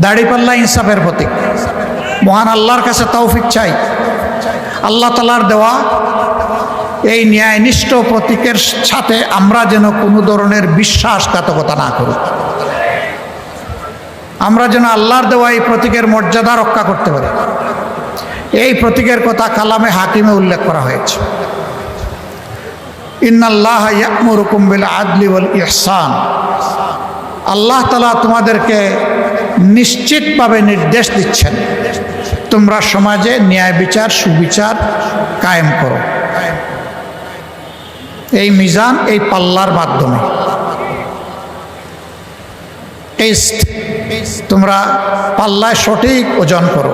দাড়িপাল্লা ইনসাফের প্রতীক। মহান আল্লাহর কাছে তৌফিক চাই, আল্লাহ তাআলার দেওয়া এই ন্যায়নিষ্ঠ প্রতীকের সাথে আমরা যেন কোনো ধরনের বিশ্বাসঘাতকতা না করি। আমরা যেন আল্লাহর দেওয়া এই প্রতীকের মর্যাদা রক্ষা করতে পারি। এই প্রতীকের কথা কালামে হাকিমে উল্লেখ করা হয়েছে, ইন্নাল্লাহা ইয়া'মুরুকুম বিল আদলি ওয়াল ইহসান। আল্লাহ তাআলা তোমাদেরকে নিশ্চিতভাবে নির্দেশ দিচ্ছেন, তোমরা সমাজে ন্যায় বিচার সুবিচার কায়েম করো। এই মিজান, এই পাল্লার মাধ্যমে তোমরা পাল্লায় সঠিক ওজন করো।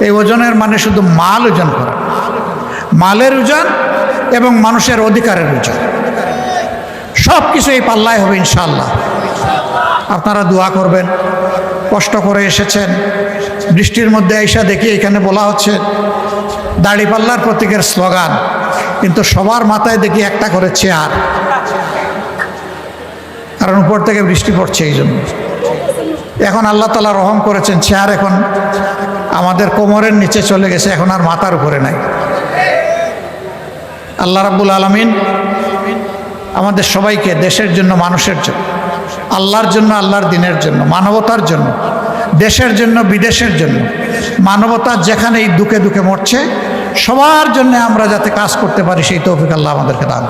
এই ওজনের মানে শুধু মাল ওজন করা, মালের ওজন এবং মানুষের অধিকারের ওজন, সব কিছু এই পাল্লায় হবে ইনশাআল্লাহ। আপনারা দোয়া করবেন, কষ্ট করে এসেছেন, বৃষ্টির মধ্যে আইসা দেখি এখানে বলা হচ্ছে দাড়িপাল্লার প্রতীকের স্লোগান, কিন্তু সবার মাথায় দেখি একটা করে চেয়ার, কারণ উপর থেকে বৃষ্টি পড়ছে এই জন্য। এখন আল্লাহ তাআলা রহম করেছেন, চেয়ার এখন আমাদের কোমরের নিচে চলে গেছে, এখন আর মাথার উপরে নাই। আল্লাহ রাব্বুল আলামিন আমাদের সবাইকে দেশের জন্য, মানুষের জন্য, আল্লাহর জন্য, আল্লাহর দ্বীনের জন্য, মানবতার জন্য, দেশের জন্য, বিদেশের জন্য, মানবতা যেখানে এই দুঃখে দুঃখে মরছে সবার জন্য আমরা যাতে কাজ করতে পারি সেই তৌফিক আল্লাহ আমাদেরকে দান।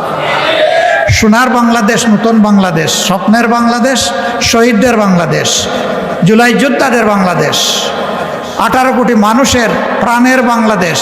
সোনার বাংলাদেশ, নতুন বাংলাদেশ, স্বপ্নের বাংলাদেশ, শহীদদের বাংলাদেশ, জুলাই যোদ্ধাদের বাংলাদেশ, 18 কোটি মানুষের প্রাণের বাংলাদেশ।